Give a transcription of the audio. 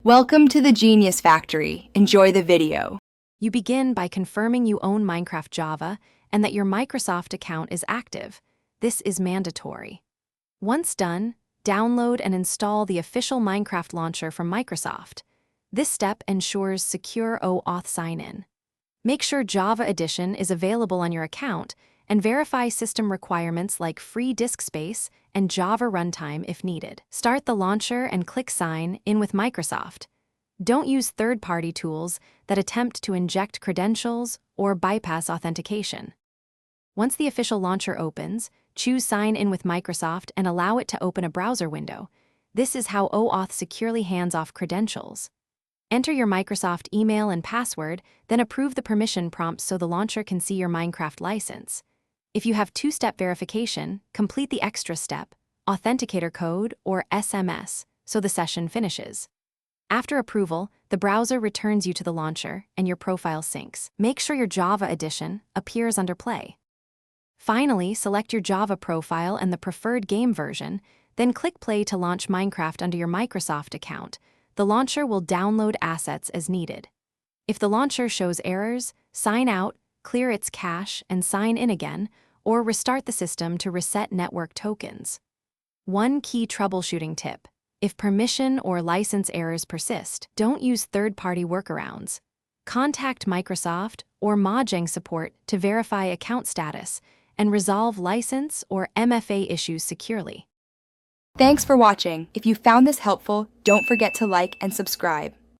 Welcome to the Genius Factory. Enjoy the video. You begin by confirming you own Minecraft Java and that your Microsoft account is active. This is mandatory. Once done, download and install the official Minecraft launcher from Microsoft. This step ensures secure OAuth sign-in. Make sure Java Edition is available on your account and verify system requirements like free disk space and Java runtime if needed. Start the launcher and click Sign in with Microsoft. Don't use third-party tools that attempt to inject credentials or bypass authentication. Once the official launcher opens, choose Sign in with Microsoft and allow it to open a browser window. This is how OAuth securely hands off credentials. Enter your Microsoft email and password, then approve the permission prompt so the launcher can see your Minecraft license. If you have two-step verification, complete the extra step, authenticator code or SMS, so the session finishes. After approval, the browser returns you to the launcher and your profile syncs. Make sure your Java edition appears under Play. Finally, select your Java profile and the preferred game version, then click Play to launch Minecraft under your Microsoft account. The launcher will download assets as needed. If the launcher shows errors, sign out, clear its cache, and sign in again, or restart the system to reset network tokens. One key troubleshooting tip: if permission or license errors persist, don't use third-party workarounds. Contact Microsoft or Mojang support to verify account status and resolve license or MFA issues securely. Thanks for watching. If you found this helpful, don't forget to like and subscribe.